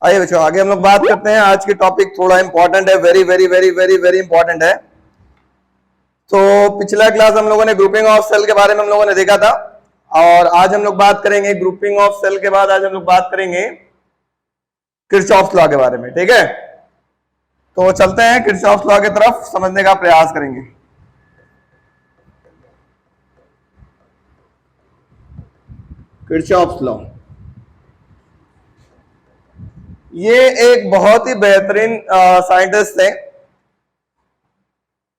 आइए बच्चों आगे हम लोग बात करते हैं। आज की टॉपिक थोड़ा इंपॉर्टेंट है, very very very very very important है। तो पिछला क्लास हम लोगों ने ग्रुपिंग ऑफ सेल के बारे में हम लोगों ने देखा था, और आज हम लोग बात करेंगे ग्रुपिंग ऑफ सेल के बाद आज हम लोग बात करेंगे किरचॉफ्स लॉ के बारे में। ठीक है, तो चलते हैं किरचॉफ्स लॉ की तरफ, समझने का प्रयास करेंगे। किरचॉफ्स लॉ ये एक बहुत ही बेहतरीन साइंटिस्ट थे।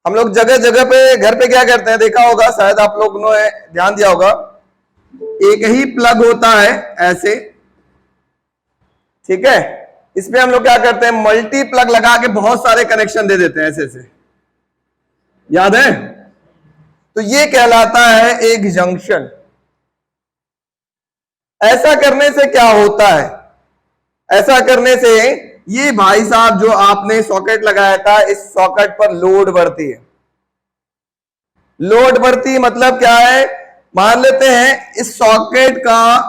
हम लोग जगह जगह पे घर पे क्या करते हैं, देखा होगा शायद आप लोगों ने ध्यान दिया होगा, एक ही प्लग होता है ऐसे। ठीक है, इसमें हम लोग क्या करते हैं, मल्टी प्लग लगा के बहुत सारे कनेक्शन दे देते हैं ऐसे ऐसे, याद है? तो ये कहलाता है एक जंक्शन। ऐसा करने से क्या होता है, ऐसा करने से ये भाई साहब जो आपने सॉकेट लगाया था, इस सॉकेट पर लोड बढ़ती है। लोड बढ़ती मतलब क्या है, मान लेते हैं इस सॉकेट का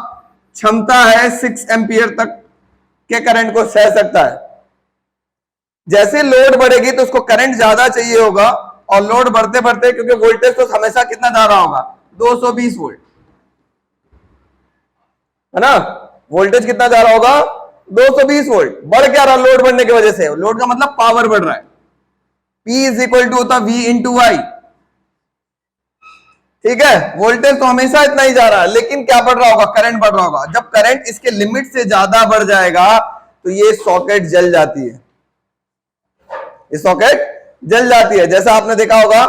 क्षमता है 6 एम्पियर तक के करंट को सह सकता है। जैसे लोड बढ़ेगी तो उसको करंट ज्यादा चाहिए होगा, और लोड बढ़ते बढ़ते, क्योंकि वोल्टेज तो हमेशा कितना जा रहा होगा, 220 वोल्ट, है ना? वोल्टेज कितना जा रहा होगा, 220 वोल्ट। बढ़ क्या रहा लोड बढ़ने की वजह से? लोड का मतलब पावर बढ़ रहा है। P इज इक्वल टू होता V इंटू वाई। ठीक है, वोल्टेज तो हमेशा इतना ही जा रहा है, लेकिन क्या बढ़ रहा होगा, करंट बढ़ रहा होगा। जब करंट इसके लिमिट से ज्यादा बढ़ जाएगा तो ये सॉकेट जल जाती है, ये सॉकेट जल जाती है। जैसा आपने देखा होगा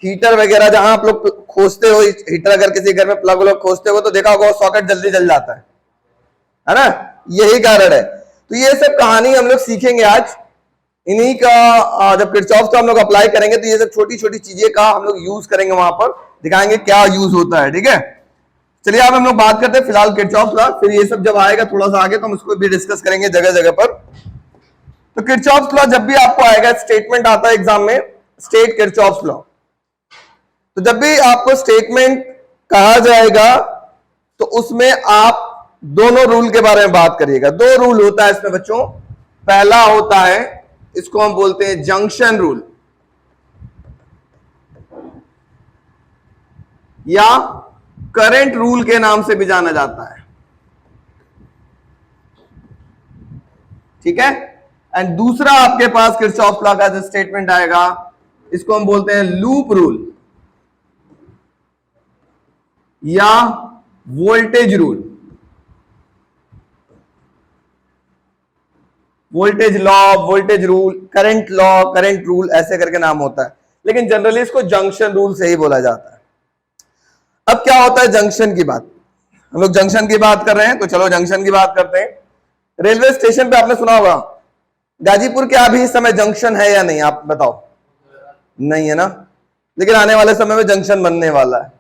हीटर वगैरह जहां आप लोग खोजते हो, हीटर अगर किसी घर में प्लग लोग खोजते हो तो देखा होगा सॉकेट जल्दी जल जाता है ना? यही कारण है। तो ये सब कहानी हम लोग सीखेंगे आज, इन्हीं का जब किरचॉफ का हम लोग अप्लाई करेंगे तो ये सब छोटी छोटी चीजें का हम लोग यूज करेंगे, वहां पर दिखाएंगे क्या यूज होता है। ठीक है, चलिए अब हम लोग बात करते हैं फिलहाल किरचॉफ लॉ, फिर ये सब जब आएगा थोड़ा सा आगे तो हम उसको भी डिस्कस करेंगे जगह जगह पर। तो किरचॉफ लॉ जब भी आपको आएगा, स्टेटमेंट आता है एग्जाम में, स्टेट किरचॉफ लॉ। तो जब भी आपको स्टेटमेंट कहा जाएगा तो उसमें आप दोनों रूल के बारे में बात करिएगा। दो रूल होता है इसमें बच्चों। पहला होता है, इसको हम बोलते हैं जंक्शन रूल, या करंट रूल के नाम से भी जाना जाता है। ठीक है, एंड दूसरा आपके पास किरचॉफ लॉ का जो स्टेटमेंट आएगा, इसको हम बोलते हैं लूप रूल या voltage rule. Voltage law, voltage rule, current law, current rule, ऐसे करके नाम होता है, लेकिन जनरली इसको जंक्शन रूल से ही बोला जाता है। अब क्या होता है जंक्शन की बात, हम लोग जंक्शन की बात कर रहे हैं तो चलो जंक्शन की बात करते हैं। रेलवे स्टेशन पे आपने सुना होगा, गाजीपुर के अभी इस समय जंक्शन है या नहीं, आप बताओ? नहीं है ना, लेकिन आने वाले समय में जंक्शन बनने वाला है।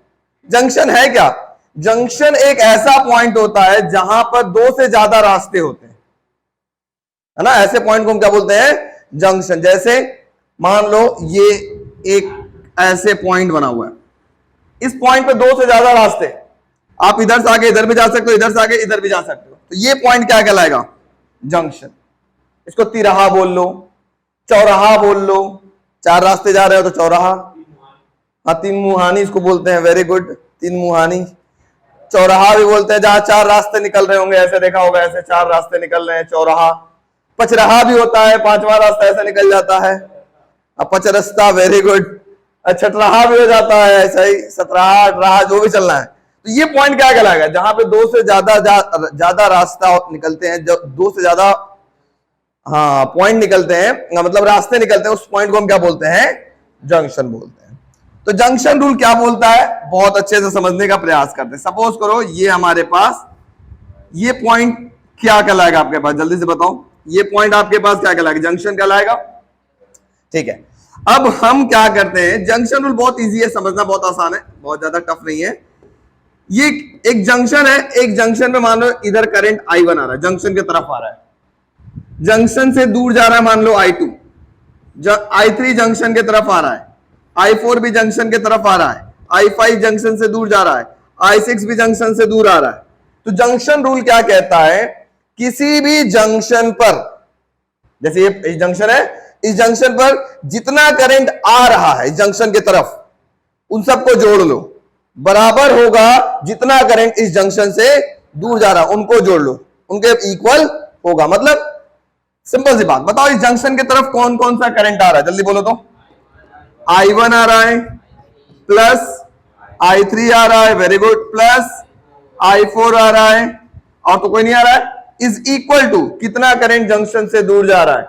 जंक्शन है क्या? जंक्शन एक ऐसा पॉइंट होता है जहां पर दो से ज्यादा रास्ते होते हैं, है ना? ऐसे पॉइंट को हम क्या बोलते हैं, जंक्शन। जैसे मान लो ये एक ऐसे पॉइंट बना हुआ है, इस पॉइंट पे दो से ज्यादा रास्ते, आप इधर से आके इधर भी जा सकते हो, इधर से आके इधर भी जा सकते हो, तो ये पॉइंट क्या कहलाएगा, जंक्शन। इसको तिराहा बोल लो, चौराहा बोल लो, चार रास्ते जा रहे हो तो चौराहा। हाँ, तीन मुहानी इसको बोलते हैं, वेरी गुड, तीन मुहानी। चौराहा भी बोलते हैं जहां चार रास्ते निकल रहे होंगे, ऐसे देखा होगा, ऐसे चार रास्ते निकल रहे हैं, चौराहा। पचराहा भी होता है, पांचवा रास्ता ऐसा निकल जाता है, अब पचरस्ता, वेरी गुड। छठराहा भी हो जाता है, ऐसा ही, सतराहा, अठारहा, जो भी चलना है। तो ये पॉइंट क्या कहलाएगा, जहां पे दो से ज्यादा रास्ता निकलते हैं, दो से ज्यादा हाँ पॉइंट निकलते हैं, मतलब रास्ते निकलते हैं, उस पॉइंट को हम क्या बोलते हैं, जंक्शन बोलते हैं। तो जंक्शन रूल क्या बोलता है, बहुत अच्छे से समझने का प्रयास करते हैं। सपोज करो ये हमारे पास ये पॉइंट क्या कहलाएगा, आपके पास जल्दी से बताओ, ये पॉइंट आपके पास क्या कहलाएगा, जंक्शन कहलाएगा। ठीक है, अब हम क्या करते हैं, जंक्शन रूल बहुत इजी है समझना, बहुत आसान है, बहुत ज्यादा टफ नहीं है। ये एक जंक्शन है, एक जंक्शन में मान लो इधर करंट I1 आ रहा है, जंक्शन की तरफ आ रहा है, जंक्शन से दूर जा रहा है मान लो I2, I3 जंक्शन की तरफ आ रहा है, I4 भी जंक्शन की तरफ आ रहा है, I5 जंक्शन से दूर जा रहा है, I6 भी जंक्शन से दूर आ रहा है। तो जंक्शन रूल क्या कहता है किसी भी जंक्शन पर, जैसे ये जंक्शन है, इस जंक्शन पर जितना करंट आ रहा है इस जंक्शन की तरफ, उन सबको जोड़ लो, बराबर होगा जितना करंट इस जंक्शन से दूर जा रहा है उनको जोड़ लो, उनके इक्वल होगा। मतलब सिंपल सी बात, बताओ इस जंक्शन की तरफ कौन कौन सा करंट आ रहा है, जल्दी बोलो तो। I1 आ रहा है, प्लस I3 आ रहा है, वेरी गुड, प्लस I4 आ रहा है, और तो कोई नहीं आ रहा है, इज इक्वल टू कितना करंट जंक्शन से दूर जा रहा है,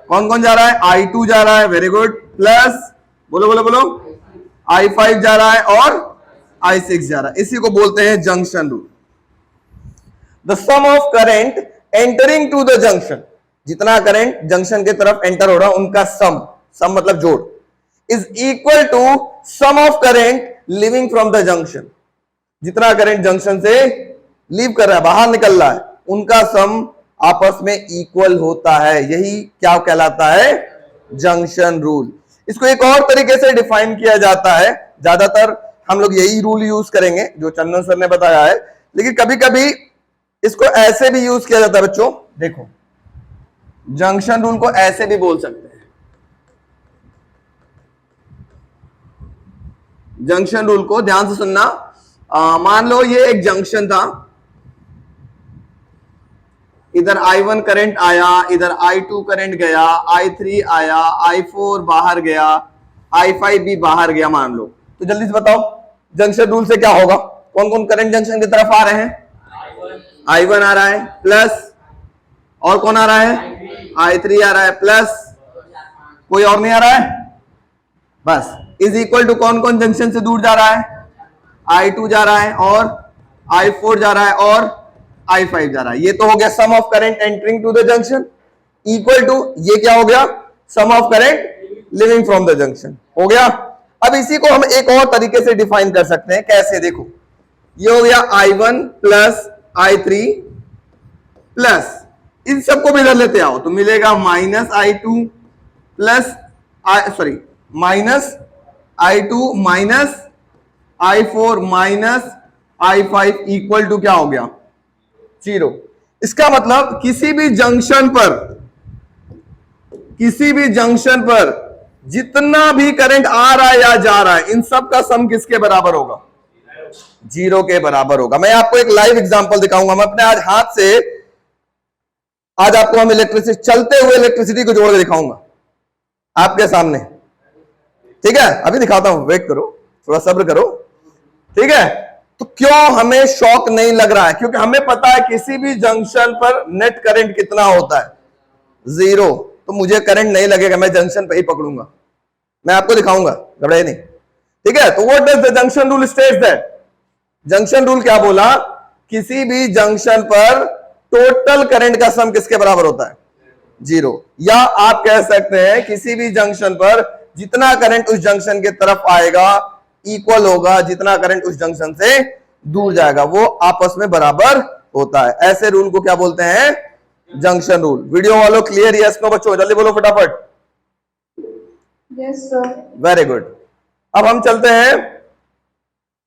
कौन कौन जा रहा है, I2 जा रहा है, वेरी गुड, प्लस बोलो बोलो बोलो I5 जा रहा है और I6 जा रहा है। इसी को बोलते हैं junction rule. The sum of current entering to the junction, जितना करंट जंक्शन की तरफ एंटर हो रहा है उनका सम, सम मतलब जोड़, is equal to sum of current leaving from the junction, जितना करंट जंक्शन से लीव कर रहा है, बाहर निकल रहा है, उनका सम आपस में इक्वल होता है। यही क्या कहलाता है, जंक्शन रूल। इसको एक और तरीके से डिफाइन किया जाता है, ज्यादातर हम लोग यही रूल यूज करेंगे जो चंदन सर ने बताया है, लेकिन कभी कभी इसको ऐसे भी यूज किया जाता है बच्चों। देखो, जंक्शन रूल को ऐसे भी बोल सकते हैं, जंक्शन रूल को ध्यान से सुनना। मान लो ये एक जंक्शन था, इधर I1 करंट आया, इधर I2 करंट गया, I3 आया, I4 बाहर गया, I5 भी बाहर गया मान लो, तो जल्दी से बताओ जंक्शन रूल से क्या होगा, कौन कौन करंट जंक्शन की तरफ आ रहे हैं, I1 आ रहा है, प्लस और कौन आ रहा है, I3 आ रहा है, प्लस कोई और नहीं आ रहा है, बस इज इक्वल टू कौन कौन जंक्शन से दूर जा रहा है, I2 जा रहा है और I4 जा रहा है और I5 जा रहा है। ये तो हो गया sum of current entering to the junction, equal to ये क्या हो गया, sum of current leaving from the junction हो गया। अब इसी को हम एक और तरीके से डिफाइन कर सकते हैं, कैसे, देखो ये हो गया I1 प्लस I3 प्लस, इन सबको भी इधर लेते आओ तो मिलेगा minus I2 plus minus I2 minus I4 minus I5 equal to क्या हो गया, 0। इसका मतलब किसी भी जंक्शन पर जितना भी करंट आ रहा है या जा रहा है, इन सब का सम किसके बराबर होगा, 0 के बराबर होगा। मैं आपको एक लाइव एग्जांपल दिखाऊंगा, मैं अपने आज हाथ से आज आपको हम इलेक्ट्रिसिटी, चलते हुए इलेक्ट्रिसिटी को जोड़ के दिखाऊंगा आपके सामने, ठीक है, अभी दिखाता हूं, वेट करो, थोड़ा सब्र करो, ठीक है। तो क्यों हमें शॉक नहीं लग रहा है, क्योंकि हमें पता है किसी भी जंक्शन पर नेट करंट कितना होता है, 0, तो मुझे करंट नहीं लगेगा, मैं जंक्शन पे ही पकड़ूंगा, मैं आपको दिखाऊंगा, घबराइए नहीं, ठीक है। तो what does the junction rule states that, junction rule क्या बोला, किसी भी जंक्शन पर टोटल करंट का सम किसके बराबर होता है, 0, या आप कह सकते हैं किसी भी जंक्शन पर जितना करंट उस जंक्शन की तरफ आएगा इक्वल होगा जितना करंट उस जंक्शन से दूर जाएगा, वो आपस में बराबर होता है। ऐसे रूल को क्या बोलते हैं, जंक्शन रूल। वीडियो वालों क्लियर, यस नो बच्चों, जल्दी बोलो फटाफट। Yes sir. Very good. अब हम चलते हैं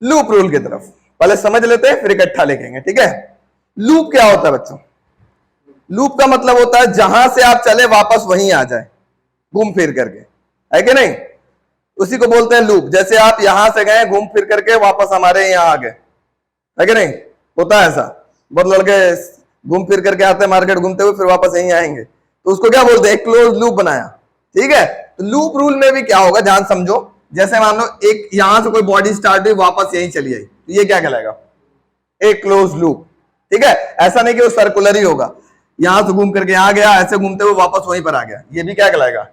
लूप रूल की तरफ, पहले समझ लेते हैं फिर इकट्ठा लिखेंगे, ठीक है। लूप क्या होता है बच्चों, लूप का मतलब होता है जहां से आप चले वापस वहीं आ जाए, घूम फिर करके, है कि नहीं, उसी को बोलते हैं लूप। जैसे आप यहां से गए घूम फिर करके वापस हमारे यहां आ गए, है कि नहीं, होता है ऐसा, बहुत लड़के घूम फिर करके आते हैं मार्केट घूमते हुए फिर वापस यहीं आएंगे, तो उसको क्या बोलते हैं, एक क्लोज लूप बनाया, ठीक है। तो लूप रूल में भी क्या होगा, ध्यान समझो, जैसे मान लो एक यहां से कोई बॉडी स्टार्ट हुई वापस यहीं चली आई, तो ये क्या कहलाएगा, एक क्लोज लूप, ठीक है। ऐसा नहीं कि वो सर्कुलर ही होगा, यहां से घूम करके आ गया, ऐसे घूमते हुए वापस वहीं पर आ गया, ये भी क्या कहलाएगा,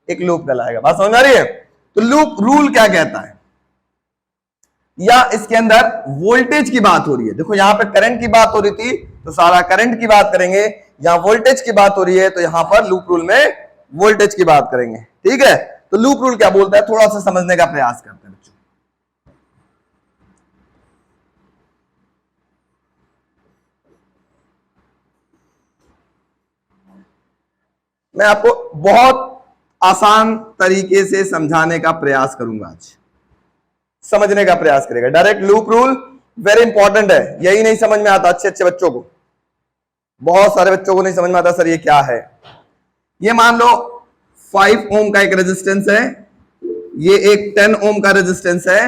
एक लूप कहलाएगा। बात समझ आ रही है। तो लूप रूल क्या कहता है, या इसके अंदर वोल्टेज की बात हो रही है, देखो यहां पे करंट की बात हो रही थी तो सारा करंट की बात करेंगे, यहां वोल्टेज की बात हो रही है तो यहां पर लूप रूल में वोल्टेज की बात करेंगे, ठीक है। तो लूप रूल क्या बोलता है, थोड़ा सा समझने का प्रयास करते हैं बच्चों। मैं आपको बहुत आसान तरीके से समझाने का प्रयास करूंगा, आज समझने का प्रयास करेगा। Direct loop rule very important है, यही नहीं समझ में आता अच्छे अच्छे बच्चों को, बहुत सारे बच्चों को नहीं समझ में आता सर ये क्या है। ये मान लो 5 ओम का एक रेजिस्टेंस है, ये एक 10 ओम का रेजिस्टेंस है,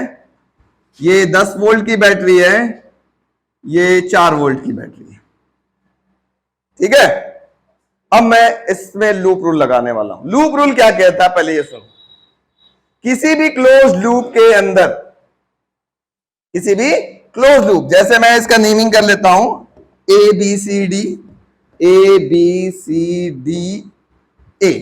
ये 10 वोल्ट की बैटरी है, ये 4 वोल्ट की बैटरी है। ठीक है, अब मैं इसमें लूप रूल लगाने वाला हूं। लूप रूल क्या कहता है पहले ये सुनो। किसी भी क्लोज लूप के अंदर, किसी भी क्लोज लूप, जैसे मैं इसका नेमिंग कर लेता हूं A B C D, A B C D A,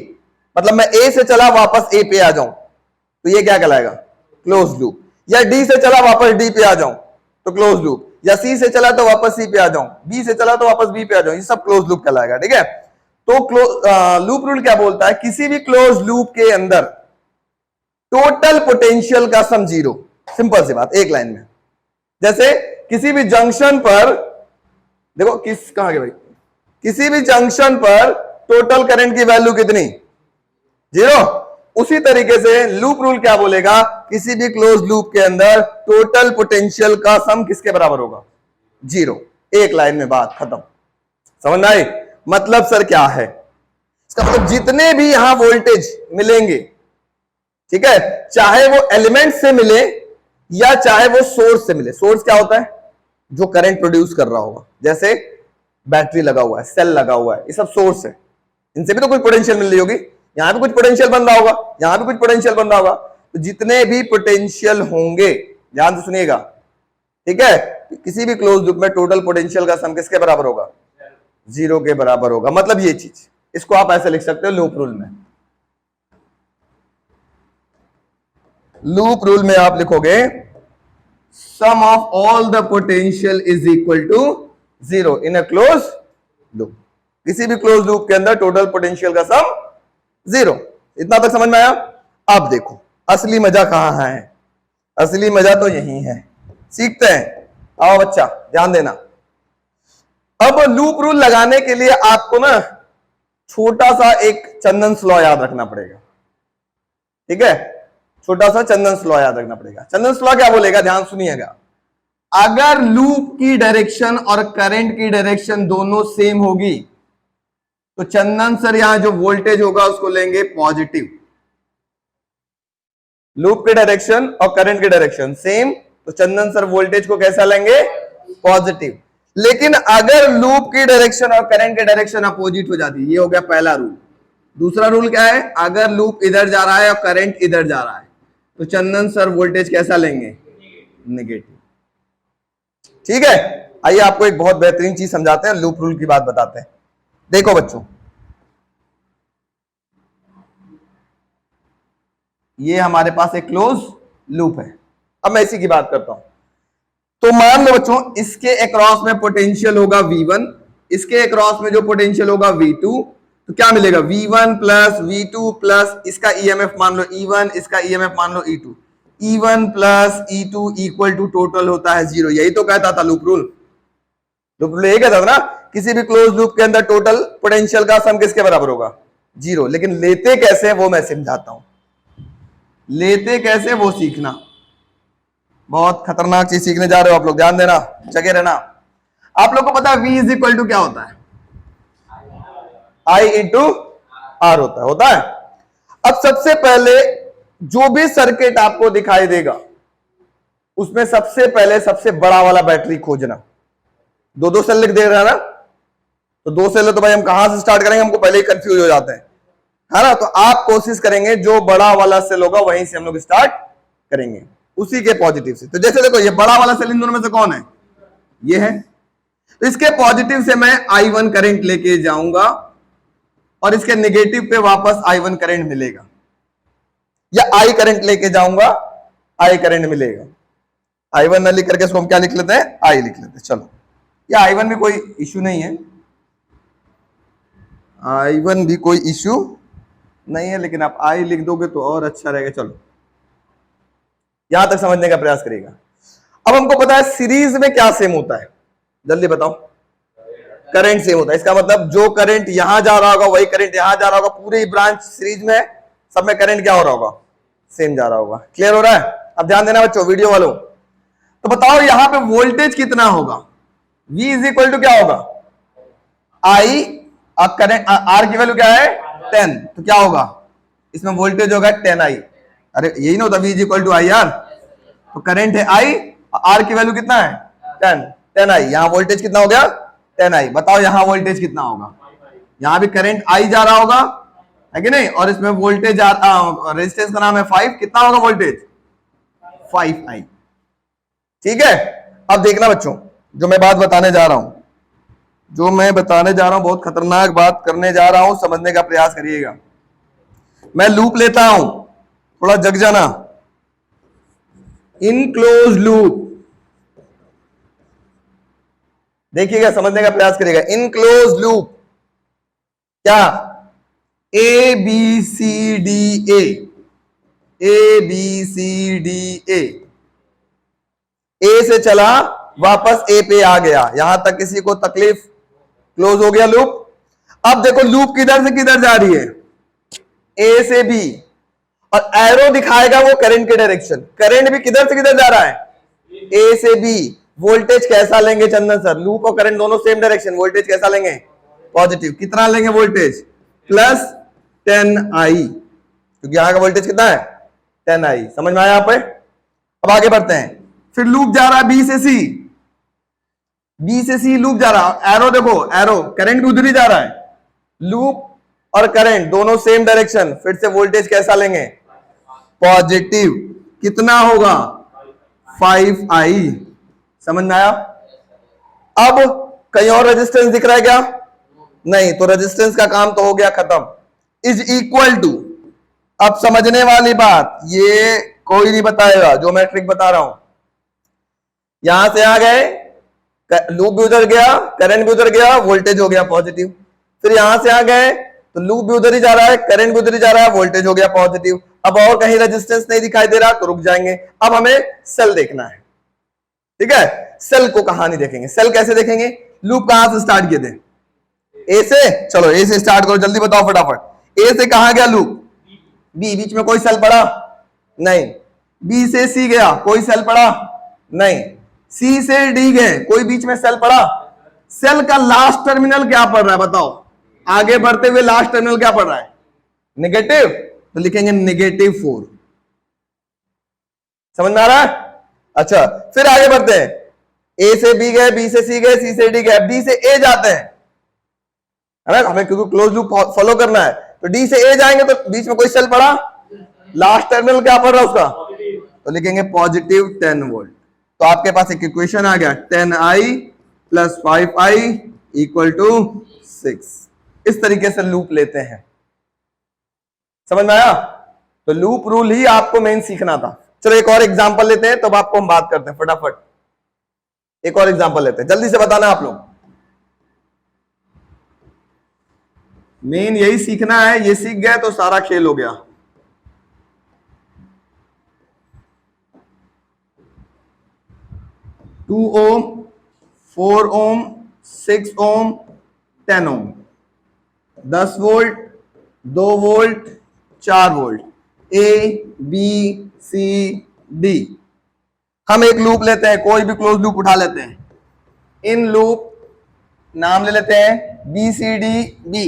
मतलब मैं ए से चला वापस ए पे आ जाऊं तो ये क्या कहलाएगा, क्लोज लूप। या डी से चला वापस डी पे आ जाऊं तो क्लोज लूप, या सी से चला तो वापस सी पे आ जाऊं, बी से चला तो वापस बी पे आ जाऊं, ये सब क्लोज लूप कहलाएगा। ठीक है, तो लूप रूल क्या बोलता है, किसी भी क्लोज लूप के अंदर टोटल पोटेंशियल का सम 0। सिंपल सी बात, एक लाइन में। जैसे किसी भी जंक्शन पर, देखो कहां गए भाई, किसी भी जंक्शन पर टोटल करंट की वैल्यू कितनी, 0। उसी तरीके से लूप रूल क्या बोलेगा, किसी भी क्लोज लूप के अंदर टोटल पोटेंशियल का सम किसके बराबर होगा, 0। एक लाइन में बात खत्म। समझ में आई? मतलब सर क्या है इसका, मतलब जितने भी यहां वोल्टेज मिलेंगे, ठीक है, चाहे वो एलिमेंट से मिले या चाहे वो सोर्स से मिले। सोर्स क्या होता है, जो करंट प्रोड्यूस कर रहा होगा, जैसे बैटरी लगा हुआ है, सेल लगा हुआ है, ये सब सोर्स है, इनसे भी तो कुछ पोटेंशियल मिल रही होगी, यहां भी कुछ पोटेंशियल बन रहा होगा, यहां भी कुछ पोटेंशियल बन रहा होगा। तो जितने भी पोटेंशियल होंगे, ध्यान से सुनिएगा, ठीक है, किसी भी क्लोज लूप में टोटल पोटेंशियल का सम किसके बराबर होगा, 0 के बराबर होगा। मतलब ये चीज, इसको आप ऐसे लिख सकते हो लूप रूल में। लूप रूल में आप लिखोगे sum of all the potential is equal to 0 in a close loop. किसी भी क्लोज लूप के अंदर टोटल पोटेंशियल का सम 0। इतना तक समझ में आया? अब देखो असली मजा कहां है, असली मजा तो यही है, सीखते हैं। आओ बच्चा ध्यान देना। अब लूप रूल लगाने के लिए आपको ना छोटा सा एक चंदन लॉ याद रखना पड़ेगा। ठीक है, छोटा सा चंदन लॉ याद रखना पड़ेगा। चंदन लॉ क्या बोलेगा, ध्यान सुनिएगा। अगर लूप की डायरेक्शन और करंट की डायरेक्शन दोनों सेम होगी तो चंदन सर यहां जो वोल्टेज होगा उसको लेंगे पॉजिटिव। लूप की डायरेक्शन और करंट की डायरेक्शन सेम तो चंदन सर वोल्टेज को कैसा लेंगे, पॉजिटिव। लेकिन अगर लूप की डायरेक्शन और करंट की डायरेक्शन अपोजिट हो जाती है, ये हो गया पहला रूल। दूसरा रूल क्या है, अगर लूप इधर जा रहा है और करंट इधर जा रहा है तो चंदन सर वोल्टेज कैसा लेंगे, नेगेटिव। ठीक है, आइए आपको एक बहुत बेहतरीन चीज समझाते हैं, लूप रूल की बात बताते हैं। देखो बच्चों, ये हमारे पास एक क्लोज लूप है। अब मैं इसी की बात करता हूं। तो मान लो बच्चों, इसके अक्रॉस में पोटेंशियल होगा V1, इसके अक्रॉस में जो पोटेंशियल होगा V2, तो क्या मिलेगा, V1 प्लस V2 प्लस इसका EMF मान लो E1, इसका EMF मान लो E2। E1 plus E2 equal to total होता है 0। यही तो कहता था लूप रूल। लूप रूल यही कहता था ना, किसी भी क्लोज लूप के अंदर टोटल पोटेंशियल का सम किसके बराबर होगा, 0। लेकिन लेते कैसे वो मैं समझाता हूं। लेते कैसे वो सीखना, बहुत खतरनाक चीज सीखने जा रहे हो आप लोग, ध्यान देना, जगह रहना। आप लोग को पता है V इज इक्वल टू क्या होता है, I इंटू R होता है। अब सबसे पहले जो भी सर्किट आपको दिखाई देगा उसमें सबसे पहले सबसे बड़ा वाला बैटरी खोजना। दो सेल लिख दे रहा है ना, तो 2 सेल है तो भाई हम कहां से स्टार्ट करेंगे, हमको पहले ही कंफ्यूज हो जाते हैं, है ना। तो आप कोशिश करेंगे जो बड़ा वाला सेल होगा वहीं से हम लोग स्टार्ट करेंगे, उसी के पॉजिटिव से। तो जैसे देखो, ये बड़ा वाला सेल इन दोनों में से कौन है, ये है। तो इसके पॉजिटिव से मैं I1 करंट लेके जाऊंगा और इसके नेगेटिव पे वापस I1 करंट मिलेगा, या I करंट लेके जाऊंगा, I करंट मिलेगा। I1 न लिख करके इसको हम क्या लिख लेते हैं, I लिख लेते हैं। चलो, या I1 भी कोई इश्यू नहीं है, I1 भी कोई इश्यू नहीं है, लेकिन आप I लिख दोगे तो और अच्छा रहेगा। चलो, यहां तक समझने का प्रयास करिएगा। अब हमको पता है सीरीज में क्या सेम होता है, जल्दी बताओ, करंट सेम होता है। इसका मतलब जो करंट यहां जा रहा होगा वही करंट यहां जा रहा होगा। पूरी ब्रांच सीरीज में, सब में करंट क्या हो रहा होगा, सेम जा रहा होगा। क्लियर हो रहा है? अब ध्यान देना बच्चों, वीडियो वालों। तो बताओ यहां पे वोल्टेज कितना होगा, V इज इक्वल टू क्या होगा, आई करंट आर की वैल्यू क्या है 10, तो क्या होगा इसमें वोल्टेज होगा 10i। अरे यही ना होता v equal to I R, तो करंट है आई, आर की वैल्यू कितना है 10i। यहां वोल्टेज कितना हो गया 10i। बताओ यहां वोल्टेज कितना होगा, यहां भी करंट आई जा रहा होगा है कि नहीं, और इसमें वोल्टेज रेजिस्टेंस का नाम है 5, कितना होगा वोल्टेज 5i। ठीक है, अब देखना बच्चों, जो मैं बात बताने जा रहा हूं, जो मैं बताने जा रहा हूं बहुत खतरनाक बात करने जा रहा हूं, समझने का प्रयास करिएगा। मैं लूप लेता हूं, थोड़ा जग जाना। इनक्लोज लूप, देखिएगा, समझने का प्रयास करिएगा। इनक्लोज लूप क्या, A B C D A B C D A से चला वापस ए पे आ गया, यहां तक किसी को तकलीफ, क्लोज हो गया लूप। अब देखो लूप किधर से किधर जा रही है, ए से बी, और एरो दिखाएगा वो करंट के डायरेक्शन। करंट भी किधर से किधर जा रहा है, ए से बी। वोल्टेज कैसा लेंगे चंदन सर, लूप और करंट दोनों सेम डायरेक्शन, वोल्टेज कैसा लेंगे पॉजिटिव। कितना लेंगे वोल्टेज प्लस 10i, क्योंकि यहां का वोल्टेज कितना है 10i। समझ में आया यहाँ पे। अब आगे बढ़ते हैं, फिर लूप जा रहा है बी से सी, बी से सी लूप जा रहा है। एरो देखो, एरो करंट भी उधर ही जा रहा है, लूप और करंट दोनों सेम डायरेक्शन, फिर से वोल्टेज कैसा लेंगे पॉजिटिव। कितना होगा 5i। समझ में आया। अब कहीं और रेजिस्टेंस दिख रहा है क्या, नहीं, तो रेजिस्टेंस का काम तो हो गया खत्म। इज इक्वल टू, अब समझने वाली बात, ये कोई नहीं बताएगा जो मैं ट्रिक बता रहा हूं। यहां से आ गए, लूप भी उधर गया, करंट भी उधर गया, वोल्टेज हो गया पॉजिटिव। फिर यहां से आ गए तो लूप भी उधर ही जा रहा है, करंट भी उधर ही जा रहा है, वोल्टेज हो गया पॉजिटिव। अब और कहीं रेजिस्टेंस नहीं दिखाई दे रहा तो रुक जाएंगे। अब हमें सेल देखना है, ठीक है। सेल को कहानी देखेंगे, सेल कैसे देखेंगे, लूप कहां से स्टार्ट किए थे, ए से। चलो ए से स्टार्ट करो, जल्दी बताओ फटाफट। ए से कहां गया लूप, बी, बीच में कोई सेल पड़ा नहीं। बी से सी गया, कोई सेल पड़ा नहीं। सी से डी गए, कोई बीच में सेल पड़ा। सेल का लास्ट टर्मिनल क्या पड़ रहा है बताओ, आगे बढ़ते हुए लास्ट टर्मिनल क्या पड़ रहा है नेगेटिव, तो लिखेंगे -4। समझ में आ रहा है। अच्छा, फिर आगे बढ़ते हैं, ए से बी गए, बी से सी गए, सी से डी गए, डी से ए जाते हैं, है ना, हमें क्योंकि क्लोज लूप फॉलो करना है, तो डी से ए जाएंगे तो बीच में कोई सेल पड़ा, लास्ट टर्मिनल क्या पड़ रहा है उसका, तो लिखेंगे पॉजिटिव 10 वोल्ट। तो आपके पास एक इक्वेशन आ गया, 10i plus 5i equal to 6। इस तरीके से लूप लेते हैं। समझ में आया। तो लूप रूल ही आपको मेन सीखना था। चलो एक और एग्जांपल लेते हैं, तब आपको हम बात करते हैं फटाफट। एक और एग्जांपल लेते हैं, जल्दी से बताना आप लोग, मेन यही सीखना है। ये सीख गए तो सारा खेल हो गया। Two ohm, 4 ohm, 6 ohm, 10 ohm, 10 volt, 2 volt, 4 volt, A B C D. हम एक लूप लेते हैं, कोई भी क्लोज लूप उठा लेते हैं। इन लूप नाम ले लेते हैं B C D B,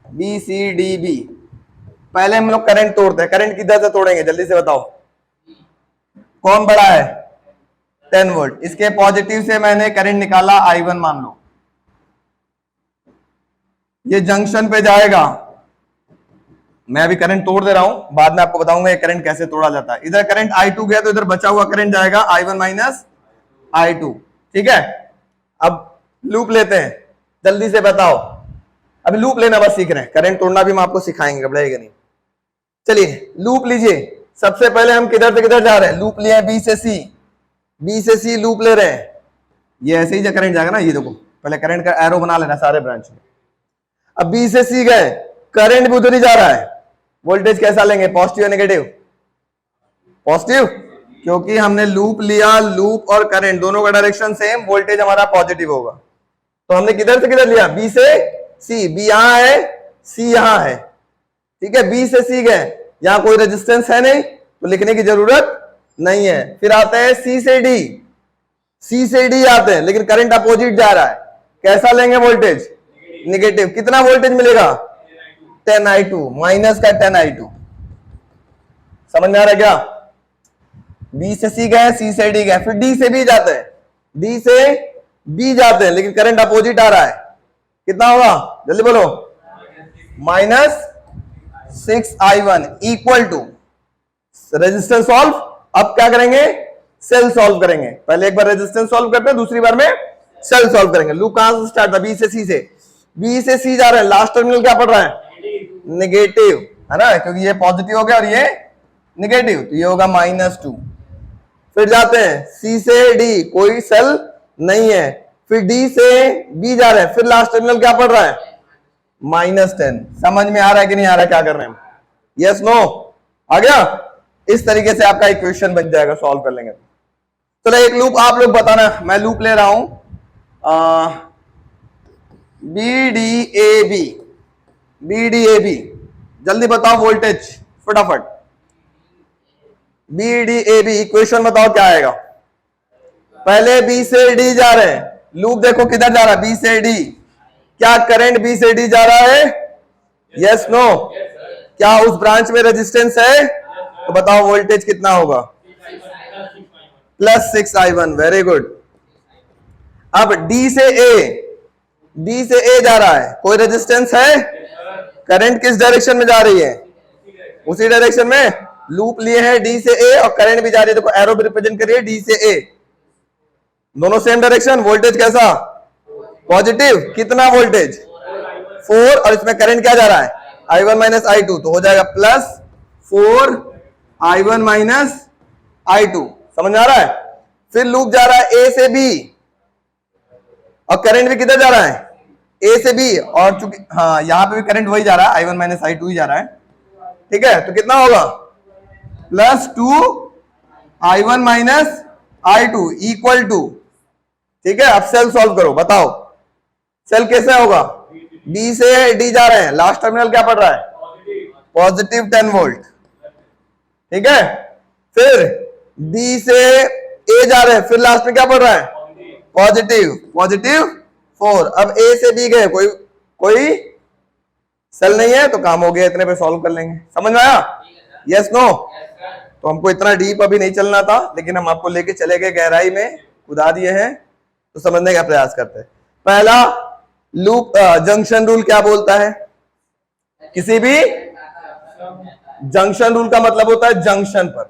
B C D B. पहले हम लोग करंट तोड़ते हैं। करंट किधर से तोड़ेंगे जल्दी से बताओ, कौन बड़ा है 10 वोल्ट। इसके पॉजिटिव से मैंने करंट निकाला I1 मान लो, ये जंक्शन पे जाएगा। मैं अभी करंट तोड़ दे रहा हूं, बाद में आपको बताऊंगा ये करंट कैसे तोड़ा जाता है। इधर करंट I2 गया तो इधर बचा हुआ करंट जाएगा I1 माइनस I2, ठीक है। अब लूप लेते हैं, जल्दी से बताओ। अभी लूप लेना बस सीख रहे हैं, करंट तोड़ना भी हम आपको सिखाएंगे, घबराइएगा नहीं। चलिए लूप लीजिए। सबसे पहले हम किधर से किधर जा रहे हैं, लूप लिए बी से सी, बी से सी लूप ले रहे हैं। ये ऐसे ही करंट जाएगा ना, ये देखो पहले करंट का एरो बना लेना सारे ब्रांच में। अब बी से सी गए, करंट भी उधर ही जा रहा है, वोल्टेज कैसा लेंगे पॉजिटिव या नेगेटिव, पॉजिटिव, क्योंकि हमने लूप लिया, लूप और करंट दोनों का डायरेक्शन सेम, वोल्टेज हमारा पॉजिटिव होगा। तो हमने किधर से किधर लिया, बी से सी, बी यहां है, सी यहां है, ठीक है। बी से सी गए, यहां कोई रेजिस्टेंस है नहीं तो लिखने की जरूरत नहीं है। फिर आते हैं सी से डी, सी से डी आते हैं, लेकिन करंट अपोजिट जा रहा है, कैसा लेंगे वोल्टेज निगेटिव, कितना वोल्टेज मिलेगा 10i2, माइनस का 10i2। समझ में आ रहा है क्या? बी से सी गए, सी से डी गए, फिर डी से बी जाते हैं, डी से बी जाते हैं, लेकिन करंट अपोजिट आ रहा है। कितना होगा जल्दी बोलो? -6i1 equal to resistance solve. अब क्या करेंगे? सेल सॉल्व करेंगे। पहले एक बार रेजिस्टेंस सॉल्व करते हैं, दूसरी बार में सेल सॉल्व करेंगे। लूप कहां से स्टार्ट था? बी से सी से। बी से सी जा रहे हैं, लास्ट टर्मिनल क्या पड़ रहा है? नेगेटिव, है ना, क्योंकि ये पॉजिटिव हो गया और ये नेगेटिव, तो ये होगा -2। फिर जाते हैं सी से डी, कोई सेल नहीं है, फिर डी से बी जा रहे हैं, फिर लास्ट टर्मिनल क्या पड़ रहा है? -10। समझ में आ रहा है कि नहीं आ रहा है? क्या कर रहे हैं? Yes no? आ गया? इस तरीके से आपका इक्वेशन बन जाएगा, सॉल्व कर लेंगे। चलो एक लूप आप लोग बताना, मैं लूप ले रहा हूं B D A B, B D A B, जल्दी बताओ वोल्टेज फटाफट। B D A B equation बताओ क्या आएगा? पहले बी से डी जा रहे हैं, लूप देखो किधर जा रहा है? बी से डी। क्या करंट बी से डी जा रहा है? Yes no? क्या उस ब्रांच में रेजिस्टेंस है? तो बताओ वोल्टेज कितना होगा? +6i1। Very good. अब डी से ए, डी से ए जा रहा है, कोई रेजिस्टेंस है? करंट किस डायरेक्शन में जा रही है? उसी डायरेक्शन में। लूप लिए हैं डी से ए और करंट भी जा रही है, देखो एरो भी रिप्रेजेंट करिए डी से ए, दोनों सेम डायरेक्शन। वोल्टेज कैसा? पॉजिटिव। कितना वोल्टेज? 4, और इसमें करंट क्या जा रहा है? i1 i2, तो हो जाएगा +4i1 i2। समझ में आ रहा है? फिर लूप जा रहा है ए से बी और करंट भी किधर जा रहा है? ए से बी, और चूंकि हाँ यहां पे भी करंट वही जा रहा है, i1 i2 ही जा रहा है। ठीक है, तो कितना होगा? +2i1 i2 इक्वल टू, ठीक है, अब सेल सॉल्व करो, बताओ सेल कैसे होगा? बी से डी जा रहे हैं, लास्ट टर्मिनल क्या पड़ रहा है? Positive 10 volt. ठीक है, फिर डी से ए जा रहे हैं, फिर लास्ट में क्या पड़ रहा है? पॉजिटिव 4। अब ए से बी गए, कोई सेल नहीं है, तो काम हो गया, इतने पे सॉल्व कर लेंगे। समझ में आया? Yes no? तो हमको इतना डीप अभी नहीं चलना था, लेकिन हम आपको लेके चले गए, गहराई में कुदा दिए हैं, तो समझने का प्रयास करते हैं। पहला लूप जंक्शन रूल क्या बोलता है? किसी भी जंक्शन रूल का मतलब होता है जंक्शन पर,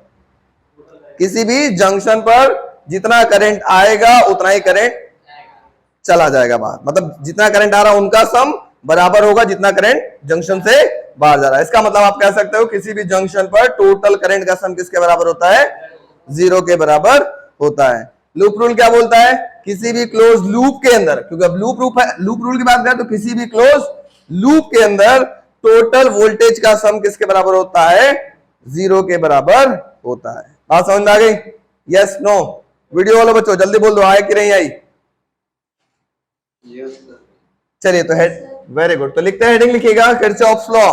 किसी भी जंक्शन पर जितना करंट आएगा उतना ही करंट चला जाएगा बाहर, मतलब जितना करंट आ रहा है उनका सम बराबर होगा जितना करंट जंक्शन से बाहर जा रहा है। इसका मतलब आप कह सकते हो किसी भी जंक्शन पर टोटल करंट का सम किसके बराबर होता है? 0 के बराबर होता है। लूप रूल क्या बोलता है? किसी भी क्लोज लूप के अंदर, क्योंकि अब लूप रूल की बात करें तो किसी भी क्लोज लूप के अंदर टोटल वोल्टेज का सम किसके बराबर होता है? 0 के बराबर होता है। बात समझ में आ गई? Yes no? वीडियो वाले बच्चों जल्दी बोल दो, आए कि नहीं आई? चलिए तो हेड, वेरी गुड, तो लिखते हैं, हेडिंग लिखिएगा किरचॉफ्स लॉ।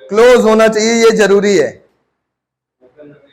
क्लोज होना चाहिए, ये जरूरी है।